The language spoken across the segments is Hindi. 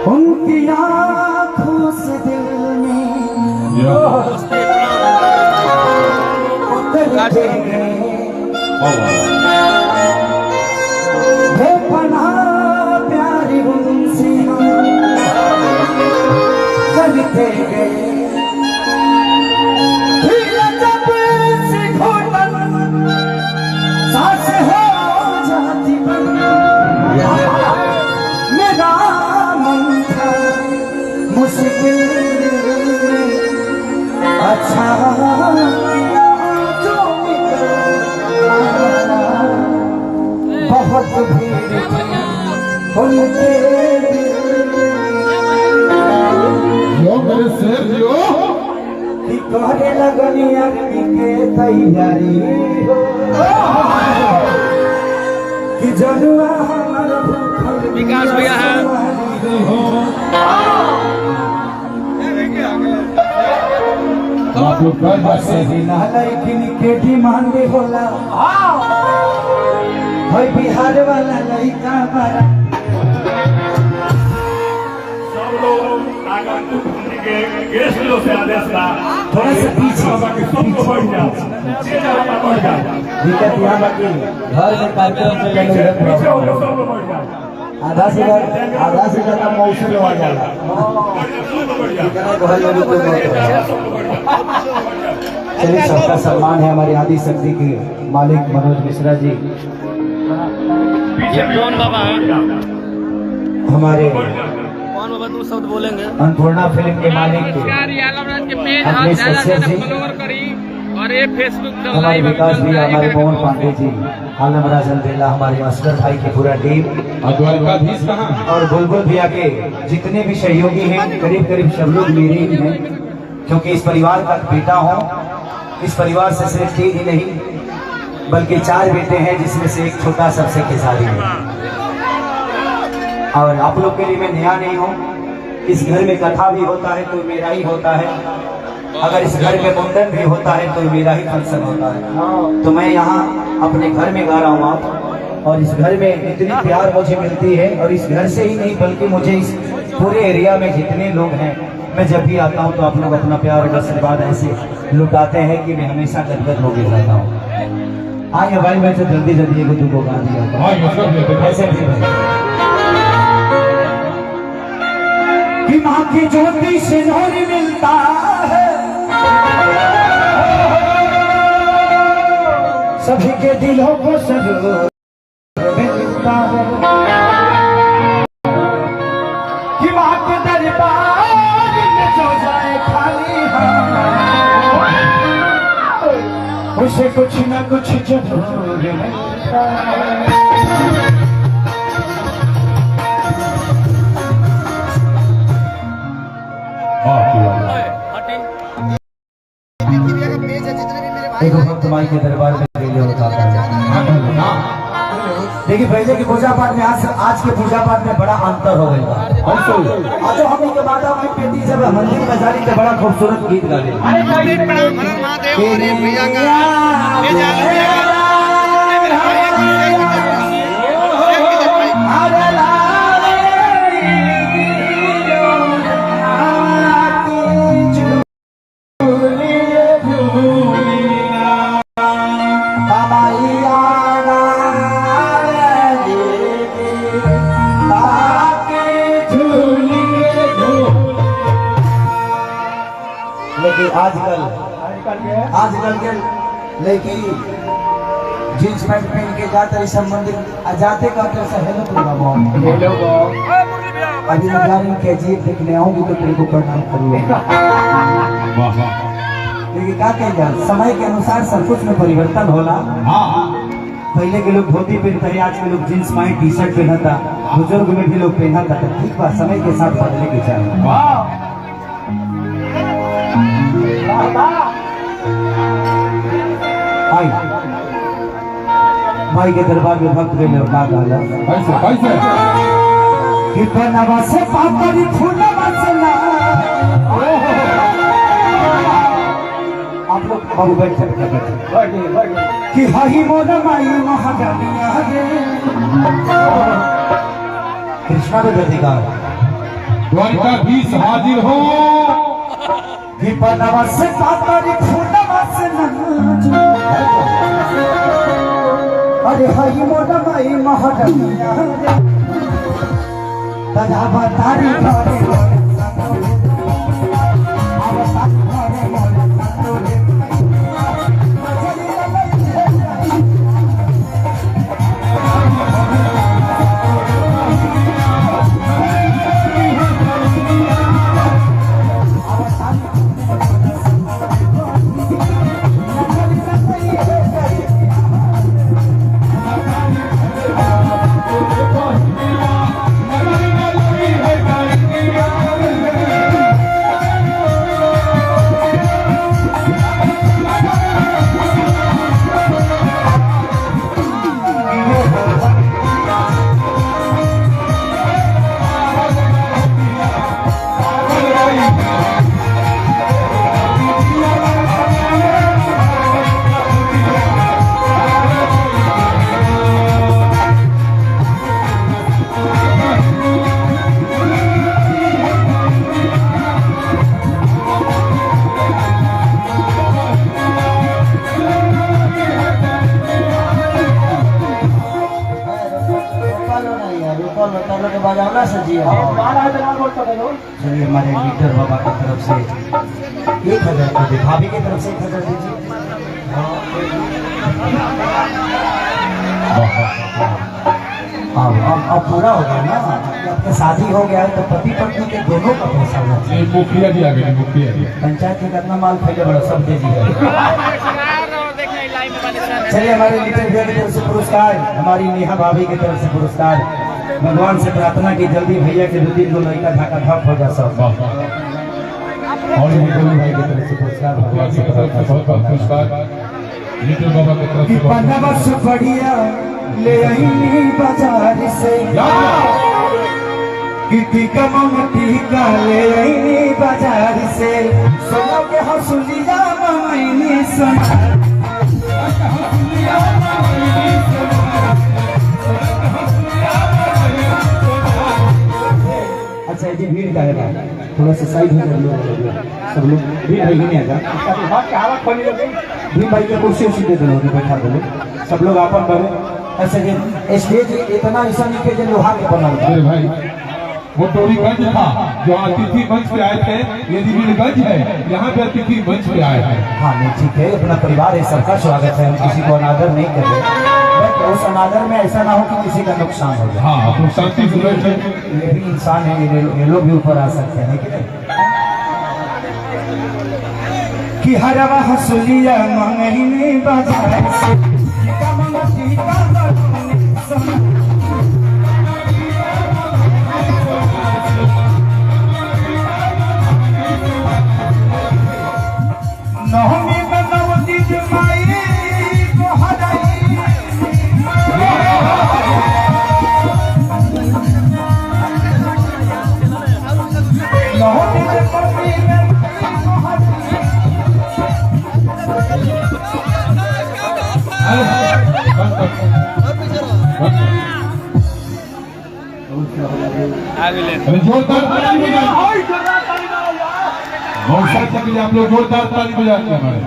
उनकी आँखों से दिल में उतरते गए बेपनाह प्यारी उनसे हम करते गए। जब से घुटन सांस हो जाती बंद, मेरा मन था मुश्किल अच्छा किया जो निकला। बहुत भीड़ उनके कहने लगनी अग्नि के तैयारी कि जनुआ हमारा विकास भैया है। लेकिन के डिमांड होला बिहार वाला लड़का बड़ा थोड़ा सा पीछे दिक्कत यहाँ बाकी घर में आधा से ज्यादा मौसम आ जाला। चलिए, सबका सम्मान है हमारी आदि शक्ति के मालिक मनोज मिश्रा जी, हमारे शब्द बोलेंगे अन्नपूर्णा फिल्म के मालिक और ये फेसबुक हमारे विकास भी, हमारे मोहन पांडे जी, आलम राजन बेला, हमारे असगर भाई की पूरा टीम और बुलबुल भैया के जितने भी सहयोगी हैं, करीब करीब सब लोग मेरे ही हैं, क्योंकि इस परिवार का बेटा हूँ। इस परिवार से सिर्फ 3 ही नहीं बल्कि 4 बेटे हैं, जिसमें से एक छोटा सबसे खेसारी है। और आप लोग के लिए मैं नया नहीं हूँ। इस घर में कथा भी होता है तो मेरा ही होता है, अगर इस घर में मुंडन भी होता है तो मेरा ही फंक्शन होता है। तो मैं यहाँ अपने घर में गा रहा हूँ आप, और इस घर में इतनी प्यार मुझे मिलती है, और इस घर से ही नहीं बल्कि मुझे इस पूरे एरिया में जितने लोग हैं, मैं जब भी आता हूँ तो आप लोग अपना प्यार और आशीर्वाद ऐसे लुटाते हैं कि मैं हमेशा गदगद होकर रहता हूँ। आइए भाई, मैं तो जल्दी जल्दी एक दो गा दिया ऐसे कि माँ की ज्योति से नूर मिलता है, सभी के दिलों को सरूर मिलता है, कि माँ के दरबार में जो जाए खाली हाथ, उसे कुछ न कुछ जरूर मिलता है। देखो भक्त माई के दरबार में पहले होता था। देखिए, पहले की पूजा पाठ में आज के पूजा पाठ में बड़ा अंतर हो गया। आज तो हम के बाद में पेटी जब मंदिर में जारी तो बड़ा खूबसूरत गीत गा आजकल के लड़की जींस पैंट पहन के जाते संबंधित जाते का KGF देखने आऊंगी तो तेरे को प्रणाम करूंगा। लेकिन क्या कहेगा, समय के अनुसार सब कुछ में परिवर्तन होला। पहले के लोग धोती पहनते हैं, आज के लोग जींस पैंट टी शर्ट पहनता, बुजुर्ग में भी लोग पहनता। ठीक बात, समय के साथ बदलने की चाहिए। माई के दरबार में भक्त गए कि बनवा से पापड़ी फूलवा से ना। आप लोग बाबू बैठ कि हही मोर माई महारानिया रे। कृष्णा के अधिकार द्वारिकाधीश हाजिर हो। कि बनवा से पातरी फूलवा से नाच अरे हाय मोर माई महरनिया तजावा तारी घरे चलिए हमारे लीडर बाबा की तरफ से 1000 कर दे, भाभी की तरफ से 1000 दीजिए। अब पूरा हो गया ना, आपका शादी हो गया है तो पति पत्नी के दोनों का पैसा होना चाहिए। मुखिया जी आ गए, मुखिया जी पंचायत में कितना माल फैले बड़ा सब दे दिया। चलिए हमारे लीडर भैया की तरफ से पुरस्कार, हमारी नेहा भाभी की तरफ से पुरस्कार। भगवान से प्रार्थना की जल्दी भैया के 2-3 गो लड़का ढाका ढप हो जा सब। और निकोली भाई की तरफ से पुरस्कार, भगवान से प्रार्थना बहुत बहुत पुरस्कार लीडर बाबा की तरफ से। बनवस बढ़िया ले आई बाजार से किती कमम टीका ले आई बाजार से सोना के हंसुलिया मायने सुना। अच्छा ये भीड़ का है, थोड़ा सा साइड हो जाइए सब लोग। भीड़ है नहीं आएगा, भीड़ भाई के कुर्सी उसी दे दो, बैठा दो सब लोग आपन करे। ऐसे कि स्टेज इतना ऐसा नहीं कि लोहा के बनल है। अरे भाई वो टोरीगंज था जो अतिथि मंच पे आए थे, ये वीरगंज है, यहाँ पे अतिथि मंच पे आए हैं। हाँ नहीं ठीक है, अपना परिवार है, सबका स्वागत है, हम किसी को अनादर नहीं कर रहे। बट उस अनादर में ऐसा ना हो कि किसी का नुकसान हो जाए। हाँ तो शांति से बैठे। ये भी इंसान है, ये लोग भी ऊपर आ सकते हैं कि नहीं। कि हरवा हंसुलिया मंगनी बाजार से नहमी बनवती जमाई को हराई नहमी बनवती को जोरदार ताली बजाओ, मौसा के लिए आप लोग जोरदार ताली बजाते हैं हमारे।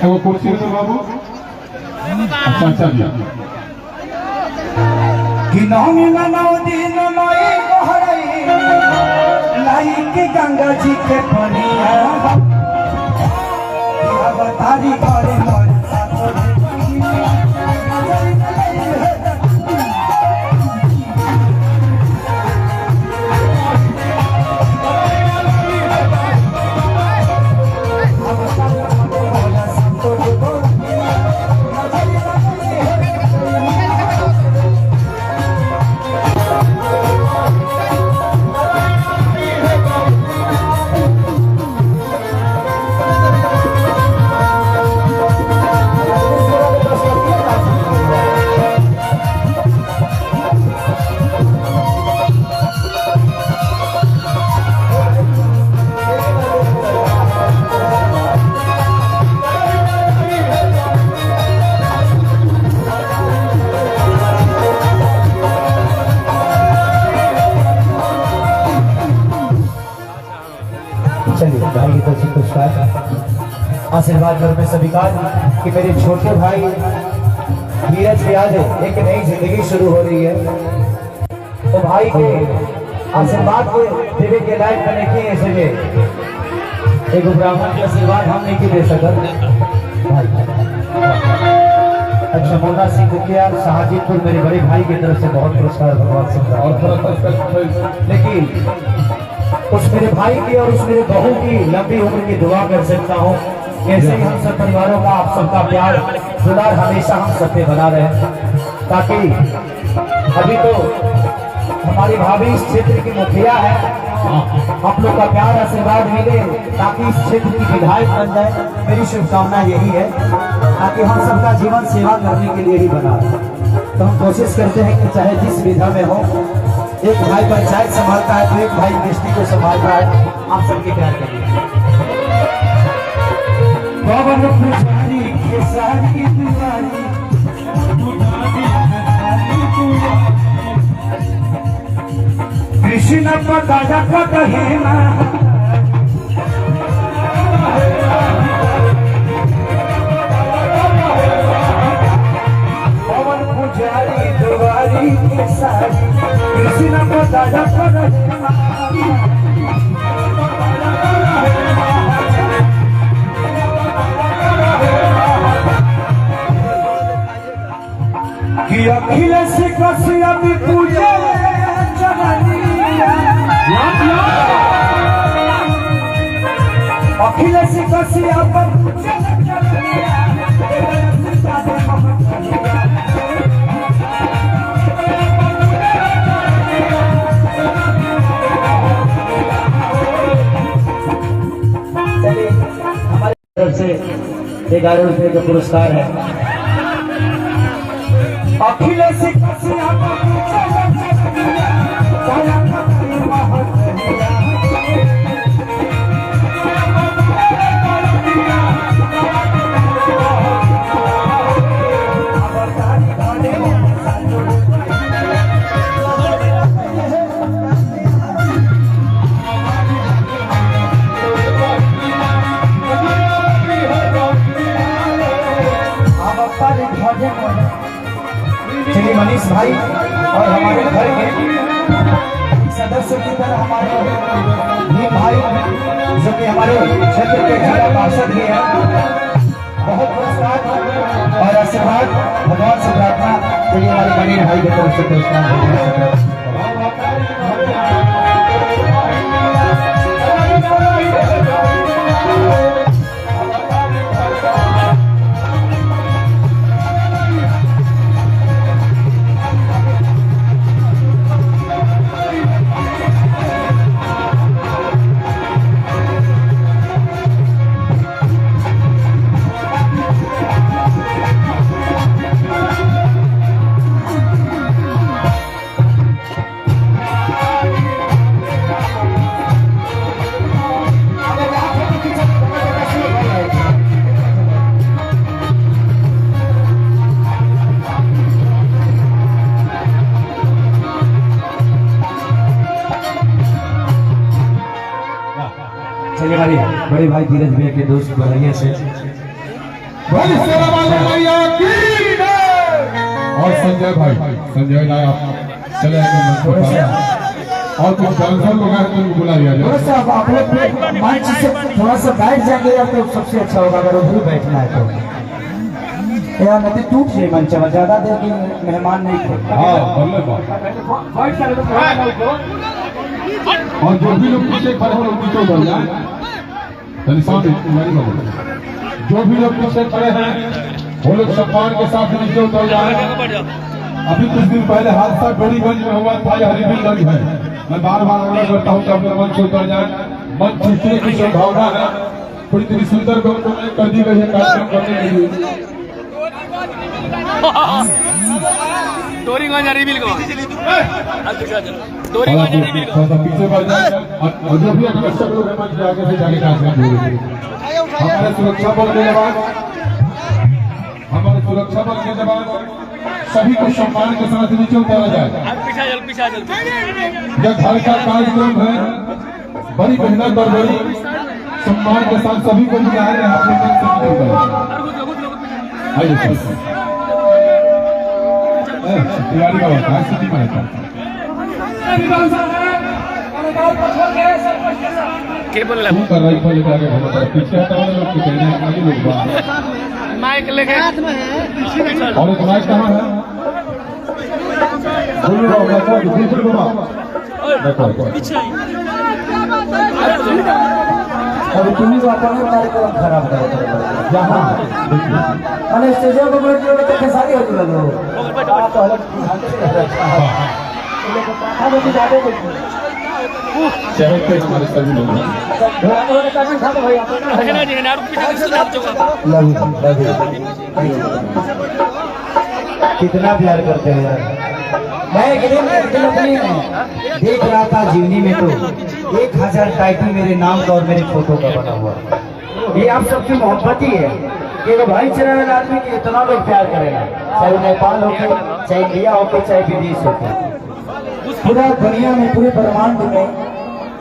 वो कुर्सी पे बाबू, अच्छा अच्छा जी। कि नौमी नौ दिन माई को हराई लाई के गंगा जी के पनिया तारी घरे मोर आशीर्वाद कर मैं स्वीकार कि मेरे छोटे भाई धीरज के आज एक नई जिंदगी शुरू हो रही है। तो भाई के आशीर्वाद को देवे के लायक करने की ऐसे एक ब्राह्मण के आशीर्वाद हम नहीं दे सकते। अच्छा मोना सिंह कुकिया शाहजीपुर मेरे बड़े भाई की तरफ से बहुत पुरस्कार भगवान से, लेकिन उस मेरे भाई की और उस मेरे बहू की लंबी उम्र की दुआ कर सकता हूँ। ऐसे ही हम सब परिवारों का आप सबका प्यार दुलार हमेशा हम सब पे बना रहे, ताकि अभी तो हमारी भाभी इस क्षेत्र की मुखिया है, आप लोग का प्यार आशीर्वाद मिले ताकि इस क्षेत्र की विधायक बन जाए। मेरी शुभकामना यही है, ताकि हम सबका जीवन सेवा करने के लिए ही बना। तो हम कोशिश करते हैं कि चाहे जिस विधा में हो, एक भाई पंचायत संभालता है तो एक भाई दृष्टि को संभालता है, आप सबके प्यार करिए। कृष्ण पता पता पवन पुजारी दुआरी के सारी कृष्ण पता कि अखिलेश कश्यप पूजे अखिलेश कश्यप चलिए हमारी तरफ से 11 रुपए का पुरस्कार है। अखिलेश कश्यप चलिए मनीष भाई और हमारे घर के सदस्य की तरह हमारे भीम भाई जो कि हमारे क्षेत्र के जिला पार्षद भी हैं, बहुत पुरस्कार और आशीर्वाद भगवान से प्रार्थना। चलिए हमारे मनीष भाई की तरफ से पुरस्कार। चलिए हमारे बड़े भाई धीरज भैया के दोस्त बलैया से और संजय भाई, संजय भाई आप चले और कुछ डांसर लोग हैं तो बुला लिया जाए। आप लोग मंच से थोड़ा सा बैठ जाएंगे या तो सबसे अच्छा होगा, अगर उधर बैठना है तो यार नदी टूट जाए मंच में, ज्यादा देर की मेहमान नहीं थे। और जो भी लोग पीछे खड़े हैं पीछे उतर जाए। जो भी लोग पीछे खड़े हैं वो लोग सम्मान के साथ नीचे उतर जाए। अभी कुछ दिन पहले हादसा डोरीगंज में हुआ था, यह हरिबिलगंज है। मैं बार बार आग्रह करता हूँ कि अपने मंच से उतर जाए। मंच छूटने की संभावना है, थोड़ी थोड़ी सुंदर कर दी गई है कार्यक्रम करने के लिए। डोरीगंज हरिबिलगंज पीछे बढ़ जाए और जो भी दर्शक लोग हैं मंच के आगे से जाके कार्यक्रम हमारे सुरक्षा बल के जवान, हमारे सुरक्षा बल के जवान सभी को सम्मान के साथ नीचे उतारा जाए। यह घर का कार्यक्रम है, बड़ी मेहनत और बड़ी सम्मान के साथ सभी को बुलाया है। आप लोग से आइए सर। तैयारी का वक्त है, सिटी में रहता है। के बोल तू कर रही पर लेकर आगे बहुत है। पीछे हटा वाले लोग के कहने हैं आगे लोग बाहर। माइक लेके और एक माइक कहाँ है? बोलो बाबा, देखो दूसरे बाबा। देखो अभी तुम्ही को अपने कार्यक्रम खराब कर यहाँ मैंने स्टेजों को बैठ के तो खेसारी होती लगे चेहरे पे हमारे सभी लोग हैं। कितना प्यार करते हैं यार। मैं एक दिन अपनी देख रहा था जीवनी में तो 1000 टाइटल मेरे नाम का और मेरे फोटो का बना हुआ। ये आप सबकी मोहब्बत ही है कि वो भाईचारा वाला आदमी की इतना लोग प्यार करेगा, चाहे नेपाल हो चाहे इंडिया हो चाहे विदेश हो। पूरा दुनिया में पूरे ब्रह्मांड में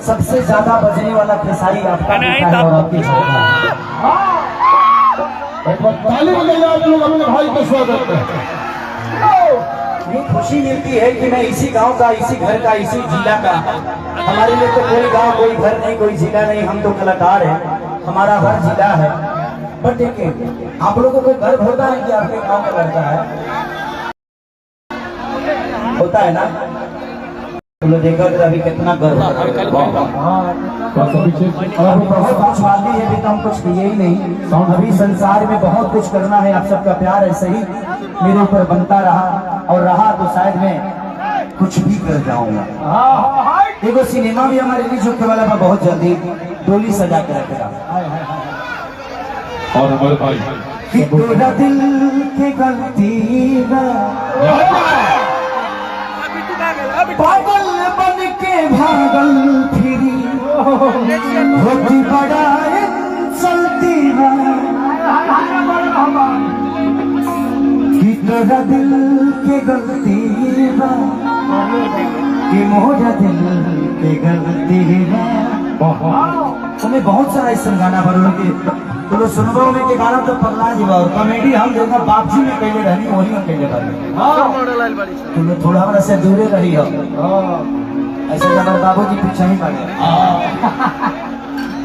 सबसे ज्यादा बजने वाला खेसारी आपका बेटा है और आपकी सरकार है। एक बार ताली बजाइए आप लोग अपने भाई का स्वागत करें। ये खुशी मिलती है कि मैं इसी गांव का, इसी घर का, इसी जिला का। हमारे लिए तो कोई गांव, कोई घर नहीं, कोई जिला नहीं, हम तो कलाकार हैं, हमारा हर जिला है। बट देखिए आप लोगों को गर्व होता है कि आपके गांव का लड़का है, होता है ना? तो देखा तो अभी कितना गर्व है। बहुत कुछ वादी है, अभी तो हम कुछ किए ही नहीं। अभी संसार में बहुत कुछ करना है। आप सबका प्यार ऐसे ही मेरे ऊपर बनता रहा और रहा तो शायद मैं कुछ भी कर जाऊंगा। देखो सिनेमा भी हमारे रिलीज होने वाला था बहुत जल्दी, डोली सजा के रखेगा। और हमारे भाई कि तेरा दिल की गलती पागल बन के भागल फिरी होती बड़ा चलती कि तेरा दिल के गलती कि मोरा दिल के गलती तुम्हें बहुत सारा इस गाना भरो के तो सुनबो में के गाना तो पगला जीवा और कॉमेडी हम देखा बापजी में पहले रहनी वही में पहले रहनी। तुम थोड़ा हमरा से दूरे रही हो ऐसे हमारे बाबूजी पीछे ही पड़े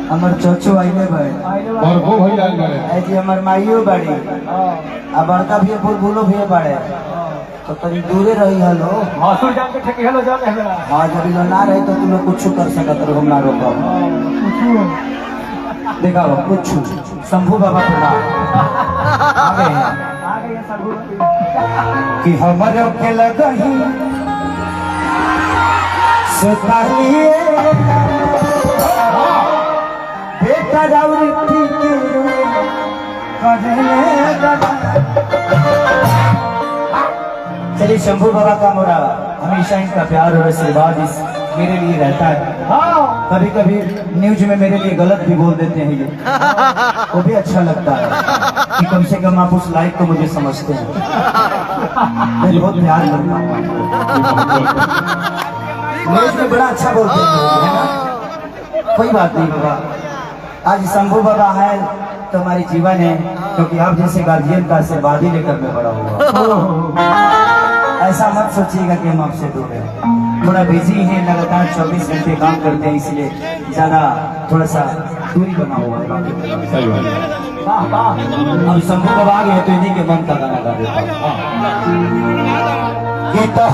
हमार चोचो आइले बड़े और वो भाई आए गए ऐसे हमार माइयो बड़ी अब बड़का भी बुलबुलो भी बड़े तो तनी दूरे रही हलो। हाँ जब लोग ना रहे तो तुम लोग कुछ कर सकत रहो, हम ना रोको। देखा हो कुछ शंभू बाबा प्रणाम कि हमारे के लगही सुतालिए बेटा राउरी के चलिए शंभू बाबा का मोरा हमेशा इनका प्यार और आशीर्वाद इस मेरे लिए रहता है। कभी कभी न्यूज में मेरे लिए गलत भी बोल देते हैं ये, वो भी अच्छा लगता है कि कम से कम आप उस लाइक को मुझे समझते हैं। मैं बहुत प्यार करता हूँ। न्यूज में बड़ा अच्छा बोलते हैं ना, कोई बात नहीं बाबा। आज शंभू बाबा है तो हमारी जीवन है, क्योंकि आप जैसे गार्जियन का आशीर्वाद ही लेकर मैं बड़ा हुआ। ऐसा मत सोचिएगा कि हम आपसे दूर हैं, थोड़ा बिजी है, लगातार 24 घंटे काम करते हैं, इसलिए ज्यादा थोड़ा सा दूरी बना हुआ है। अब शंभू बाबा आ गए तो इन्हीं के मन का गाना गा देता हूँ।